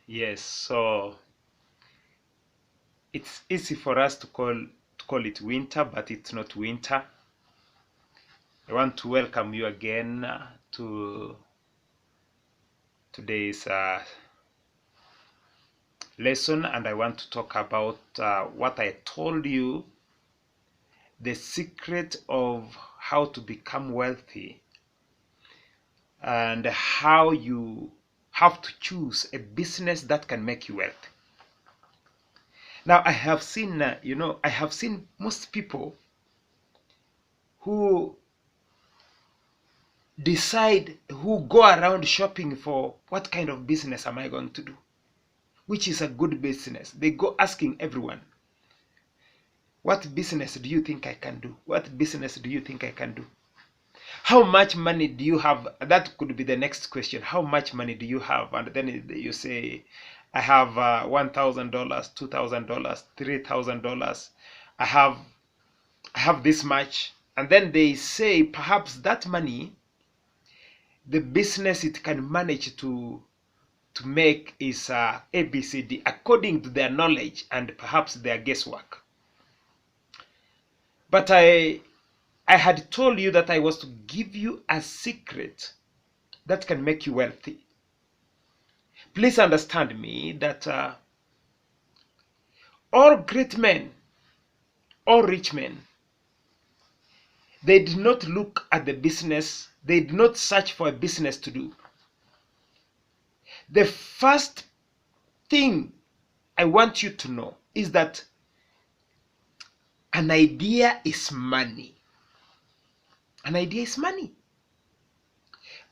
Yes, so it's easy for us to call it winter, but it's not winter. I want to welcome you again to today's lesson, and I want to talk about what I told you, the secret of how to become wealthy, and how you have to choose a business that can make you wealthy. Now, I have seen, I have seen most people who who go around shopping for what kind of business am I going to do? Which is a good business? They go asking everyone, what business do you think I can do? What business do you think I can do? How much money do you have? That could be the next question. How much money do you have? And then you say, I have $1,000, $2,000, $3,000. I have I have this much. And then they say perhaps that money, the business it can manage to make is ABCD according to their knowledge and perhaps their guesswork. But I had told you that I was to give you a secret that can make you wealthy. Please understand me that all great men, all rich men, they did not look at the business, they did not search for a business to do. The first thing I want you to know is that an idea is money. An idea is money.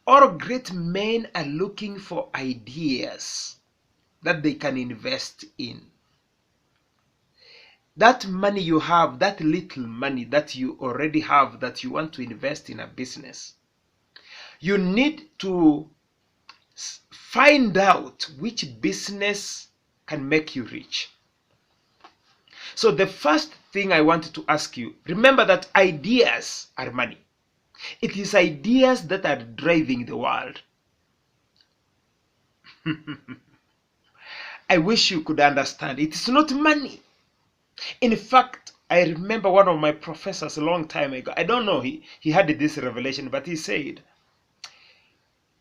All great men are looking for ideas that they can invest in. That money you have, that little money that you already have that you want to invest in a business, you need to find out which business can make you rich. So the first thing I wanted to ask you, remember that ideas are money. It is ideas that are driving the world. I wish you could understand. It is not money. In fact, I remember one of my professors a long time ago. I don't know, he had this revelation, but he said,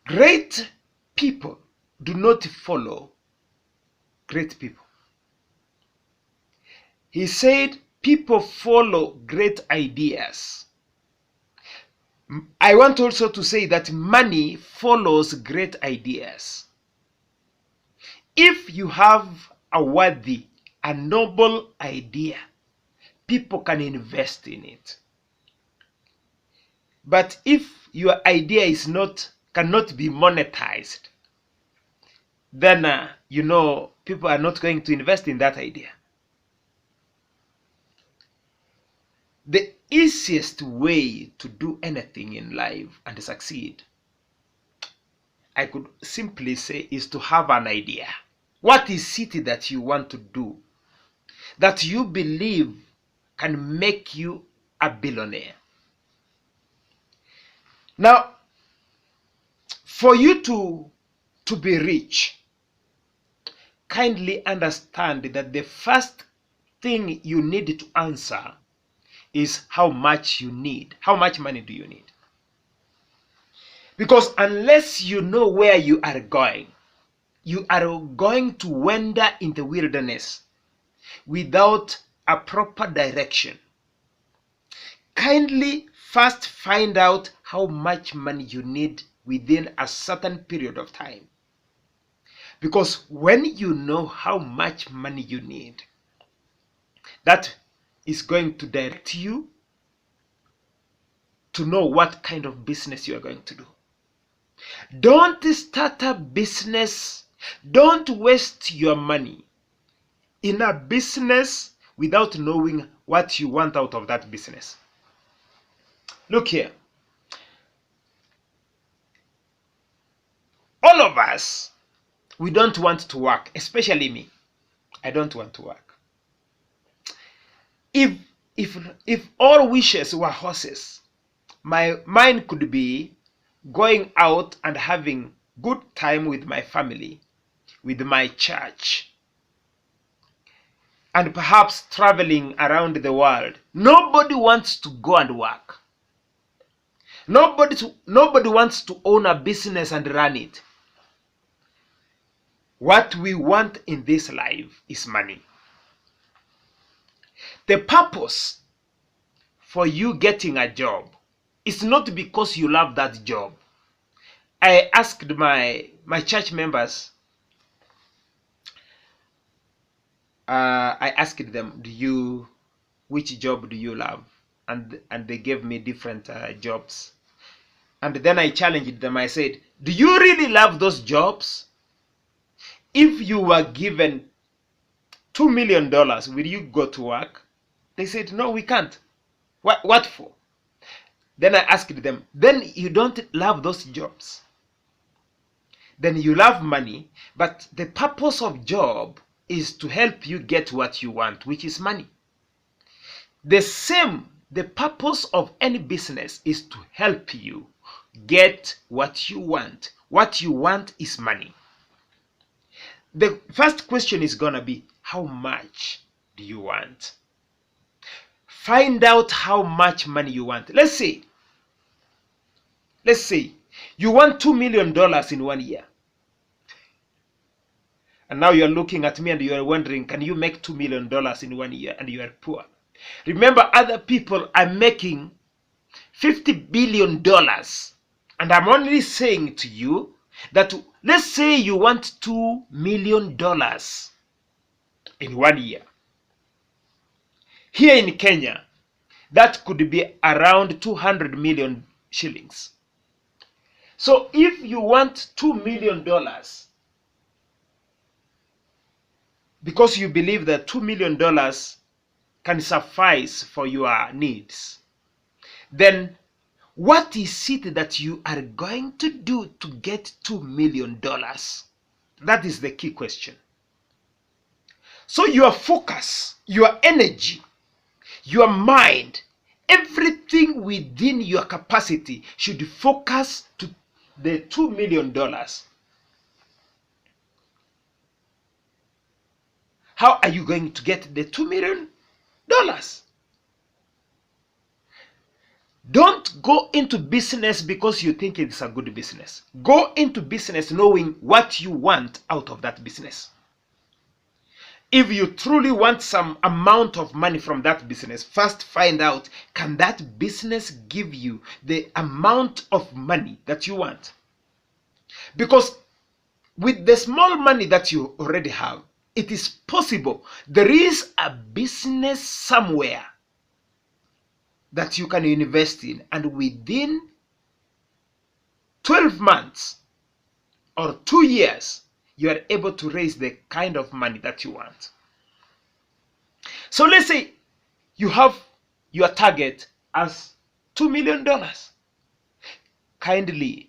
great people do not follow great people. He said, people follow great ideas. I want also to say that money follows great ideas. If you have a worthy, a noble idea, people can invest in it. But if your idea cannot be monetized, then people are not going to invest in that idea. The easiest way to do anything in life and succeed, I could simply say, is to have an idea. What is it that you want to do that you believe can make you a billionaire? Now, for you to be rich, kindly understand that the first thing you need to answer is how much you need. How much money do you need? Because unless you know where you are going to wander in the wilderness without a proper direction. Kindly first find out how much money you need within a certain period of time. Because when you know how much money you need, that is going to direct you to know what kind of business you are going to do. Don't start a business, don't waste your money in a business without knowing what you want out of that business. Look here. All of us, we don't want to work, especially me. I don't want to work. If all wishes were horses, mine could be going out and having good time with my family, with my church, and perhaps traveling around the world. Nobody wants to go and work. Nobody wants to own a business and run it. What we want in this life is money. The purpose for you getting a job is not because you love that job. I asked my church members, I asked them, which job do you love? And they gave me different jobs. And then I challenged them. I said, do you really love those jobs? If you were given $2 million, will you go to work? They said, no, we can't. What for? Then I asked them, then you don't love those jobs. Then you love money, but the purpose of job is to help you get what you want, which is money. The purpose of any business is to help you get what you want. What you want is money. The first question is going to be, how much do you want? Find out how much money you want. Let's say you want $2 million in 1 year. And now you're looking at me and you're wondering, can you make $2 million in 1 year and you are poor? Remember, other people are making $50 billion. And I'm only saying to you that, let's say you want $2 million in 1 year. Here in Kenya, that could be around 200 million shillings. So if you want $2 million, because you believe that $2 million can suffice for your needs, then what is it that you are going to do to get $2 million? That is the key question. So your focus, your energy, your mind, everything within your capacity should focus to the $2 million. How are you going to get the $2 million? Don't go into business because you think it's a good business. Go into business knowing what you want out of that business. If you truly want some amount of money from that business, first find out, can that business give you the amount of money that you want? Because with the small money that you already have, it is possible there is a business somewhere that you can invest in, and within 12 months or 2 years, you are able to raise the kind of money that you want. So let's say you have your target as $2 million. Kindly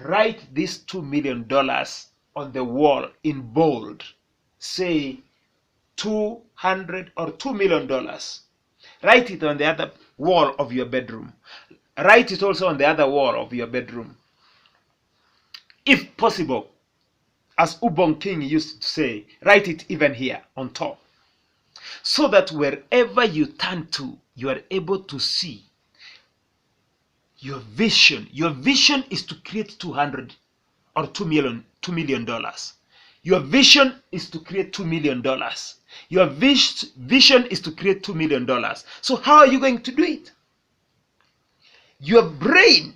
write this $2 million on the wall in bold. Say 200 or $2 million. Write it on the other wall of your bedroom. Write it also on the other wall of your bedroom. If possible, as Ubon King used to say, write it even here on top. So that wherever you turn to, you are able to see your vision. Your vision is to create 200 or $2 million. Your vision is to create $2 million. Your vision is to create $2 million. So how are you going to do it? Your brain,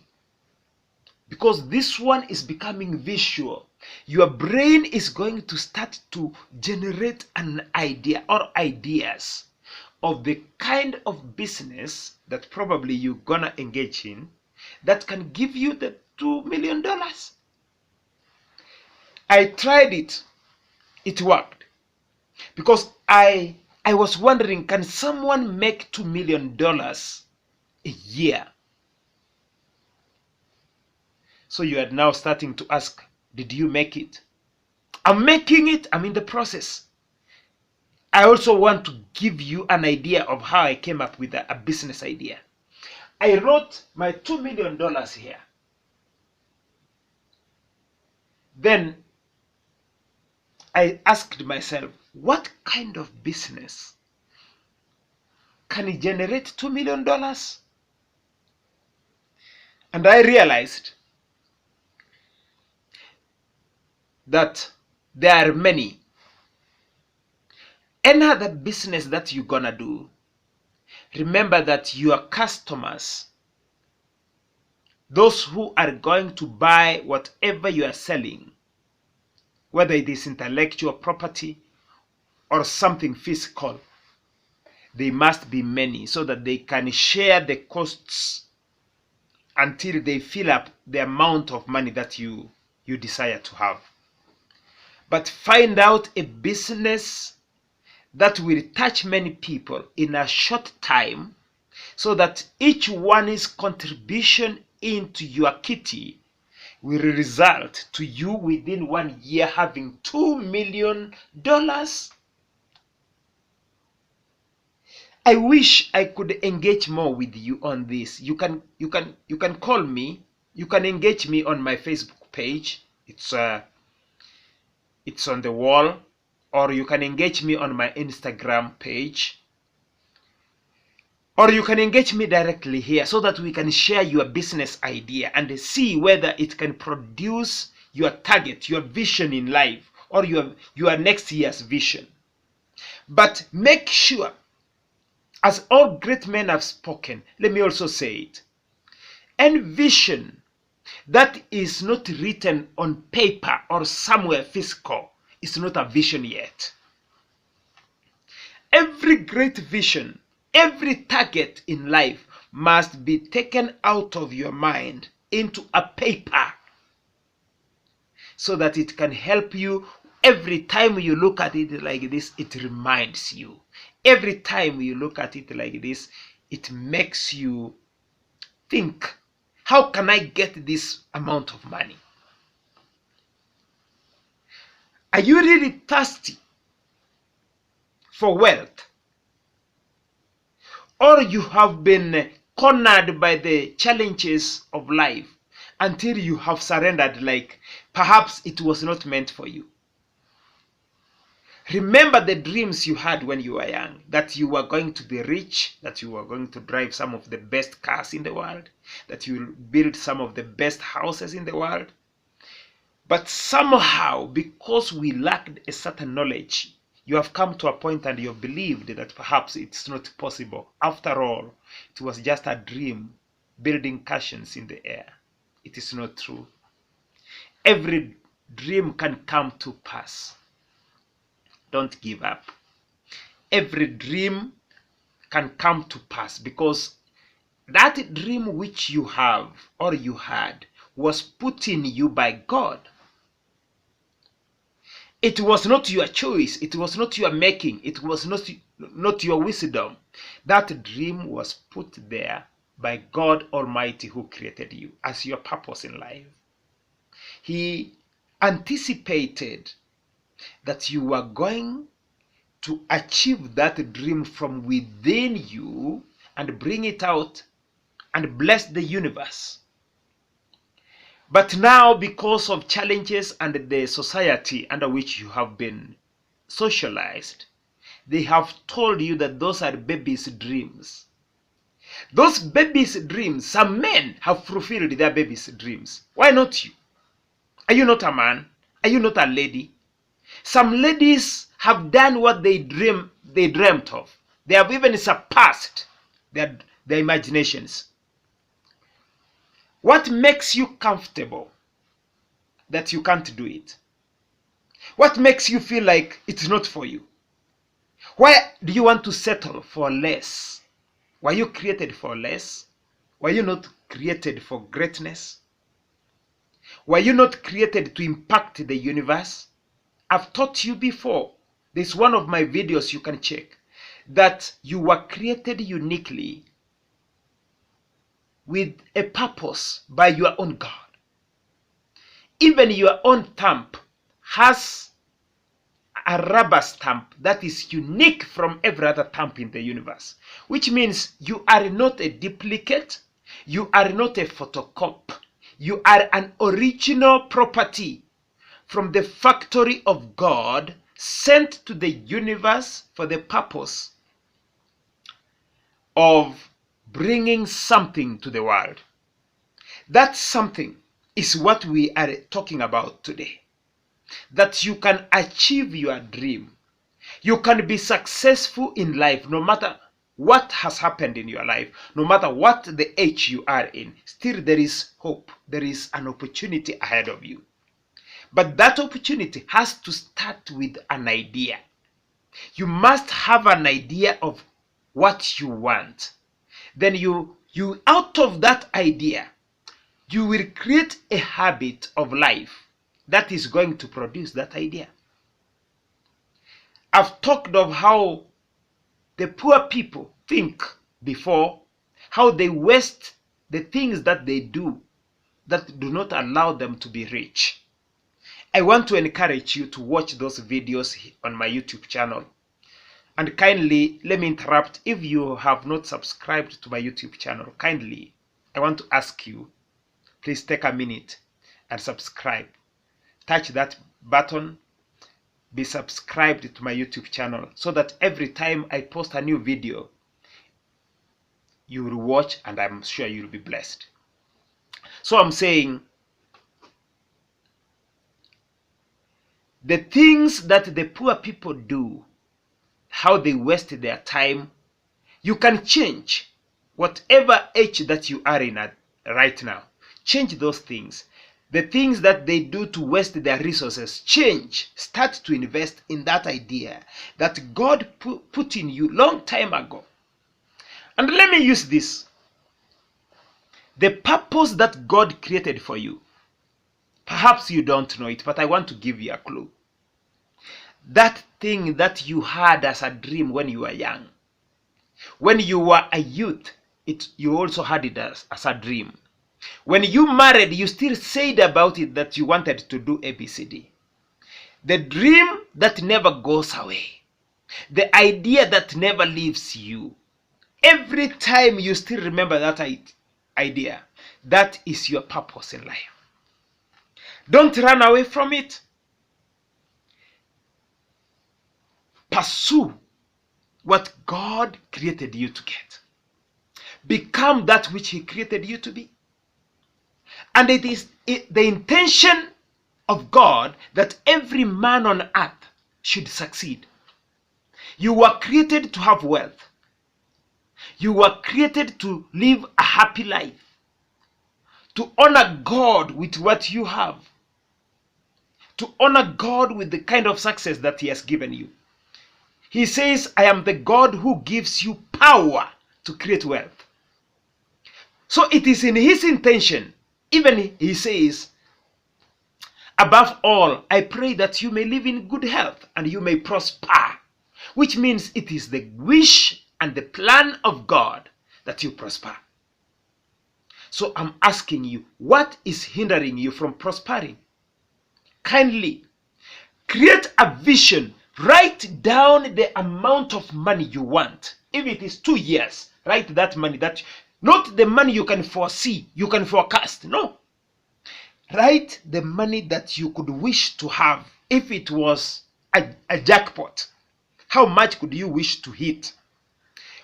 because this one is becoming visual, your brain is going to start to generate an idea or ideas of the kind of business that probably you're gonna engage in that can give you the $2 million. I tried it. It worked. Because I was wondering, can someone make $2 million a year? So you are now starting to ask, did you make it? I'm making it. I'm in the process. I also want to give you an idea of how I came up with a business idea. I wrote my $2 million here. Then I asked myself, what kind of business can generate $2 million? And I realized that there are many. Any other business that you're gonna do, remember that your customers, those who are going to buy whatever you are selling, whether it is intellectual property or something physical, they must be many so that they can share the costs until they fill up the amount of money that you desire to have. But find out a business that will touch many people in a short time, so that each one's contribution into your kitty will result to you within 1 year having $2 million. I wish I could engage more with you on this. You can call me. You can engage me on my Facebook page. It's on the wall. Or you can engage me on my Instagram page. Or you can engage me directly here so that we can share your business idea and see whether it can produce your target, your vision in life, or your next year's vision. But make sure, as all great men have spoken, let me also say it. Any vision that is not written on paper or somewhere physical is not a vision yet. Every great vision, every target in life must be taken out of your mind into a paper so that it can help you. Every time you look at it like this, it reminds you. Every time you look at it like this, it makes you think, how can I get this amount of money? Are you really thirsty for wealth? Or you have been cornered by the challenges of life until you have surrendered, like perhaps it was not meant for you? Remember the dreams you had when you were young, that you were going to be rich, that you were going to drive some of the best cars in the world, that you will build some of the best houses in the world. But somehow, because we lacked a certain knowledge, you have come to a point and you have believed that perhaps it's not possible. After all, it was just a dream building cushions in the air. It is not true. Every dream can come to pass. Don't give up. Every dream can come to pass, because that dream which you have or you had was put in you by God. It was not your choice. It was not your making. It was not your wisdom. That dream was put there by God Almighty, who created you as your purpose in life. He anticipated that you were going to achieve that dream from within you and bring it out and bless the universe. But now, because of challenges and the society under which you have been socialized, they have told you that those are babies' dreams. Those babies' dreams, some men have fulfilled their babies' dreams. Why not you? Are you not a man? Are you not a lady? Some ladies have done what they dreamt of. They have even surpassed their imaginations. What makes you comfortable that you can't do it? What makes you feel like it's not for you? Why do you want to settle for less? Were you created for less? Were you not created for greatness? Were you not created to impact the universe? I've taught you before. There's one of my videos you can check, that you were created uniquely with a purpose by your own God. Even your own thumb has a rubber stamp that is unique from every other thumb in the universe, which means you are not a duplicate, you are not a photocopy, you are an original property from the factory of God, sent to the universe for the purpose of bringing something to the world. That something is what we are talking about today. That you can achieve your dream. You can be successful in life no matter what has happened in your life, no matter what the age you are in. Still there is hope. There is an opportunity ahead of you. But that opportunity has to start with an idea. You must have an idea of what you want. Then you out of that idea, you will create a habit of life that is going to produce that idea. I've talked of how the poor people think before, how they waste the things that they do that do not allow them to be rich. I want to encourage you to watch those videos on my YouTube channel. And kindly, let me interrupt. If you have not subscribed to my YouTube channel, kindly, I want to ask you, please take a minute and subscribe. Touch that button, be subscribed to my YouTube channel, so that every time I post a new video, you will watch and I'm sure you'll be blessed. So I'm saying, the things that the poor people do, how they waste their time, you can change. Whatever age that you are in right now, change those things. The things that they do to waste their resources, change. Start to invest in that idea that God put in you long time ago. And let me use this. The purpose that God created for you. Perhaps you don't know it, but I want to give you a clue. That thing that you had as a dream when you were young. When you were a youth, you also had it as a dream. When you married, you still said about it that you wanted to do ABCD. The dream that never goes away. The idea that never leaves you. Every time you still remember that idea. That is your purpose in life. Don't run away from it. Pursue what God created you to get. Become that which He created you to be. And it is the intention of God that every man on earth should succeed. You were created to have wealth. You were created to live a happy life. To honor God with what you have. To honor God with the kind of success that He has given you. He says, I am the God who gives you power to create wealth. So it is in His intention. Even He says, above all, I pray that you may live in good health and you may prosper. Which means it is the wish and the plan of God that you prosper. So I'm asking you, what is hindering you from prospering? Kindly create a vision. Write down the amount of money you want. If it is 2 years, write that money. Not the money you can foresee, you can forecast. No. Write the money that you could wish to have. If it was a jackpot, how much could you wish to hit?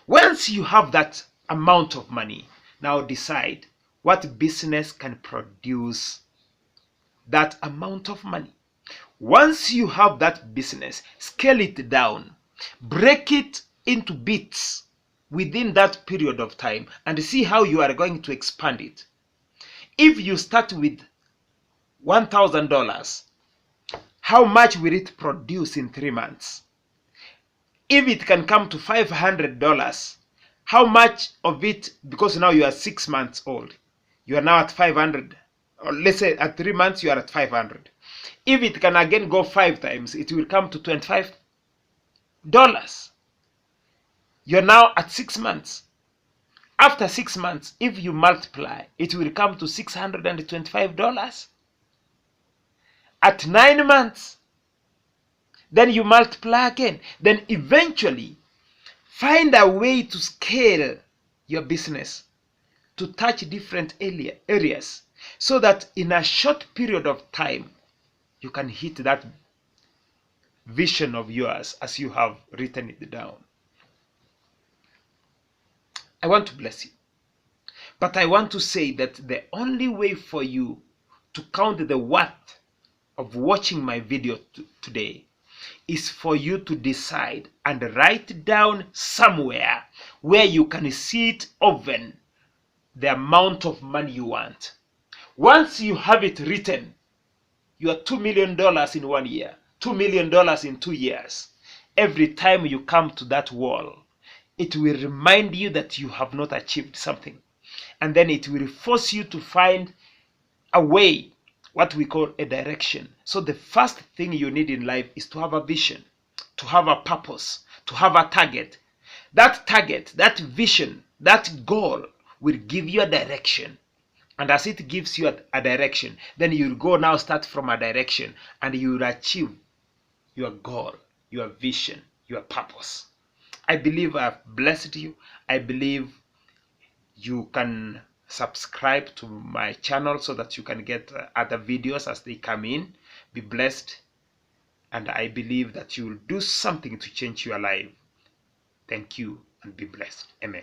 Once you have that amount of money, now decide what business can produce that amount of money. Once you have that business, scale it down, break it into bits within that period of time and see how you are going to expand it. If you start with $1,000, how much will it produce in 3 months? If it can come to $500, how much of it, because now you are 6 months old, you are now at 500, or let's say at 3 months you are at 500. If it can again go 5 times, it will come to $25. You're now at 6 months. After 6 months, if you multiply, it will come to $625. At 9 months, then you multiply again. Then eventually, find a way to scale your business to touch different areas so that in a short period of time, you can hit that vision of yours as you have written it down. I want to bless you. But I want to say that the only way for you to count the worth of watching my video today is for you to decide and write down somewhere where you can see it often the amount of money you want. Once you have it written, you are $2 million in 1 year, $2 million in 2 years. Every time you come to that wall, it will remind you that you have not achieved something. And then it will force you to find a way, what we call a direction. So the first thing you need in life is to have a vision, to have a purpose, to have a target. That target, that vision, that goal will give you a direction. And as it gives you a direction, then you'll go now start from a direction and you will achieve your goal, your vision, your purpose. I believe I've blessed you. I believe you can subscribe to my channel so that you can get other videos as they come in. Be blessed. And I believe that you will do something to change your life. Thank you and be blessed. Amen.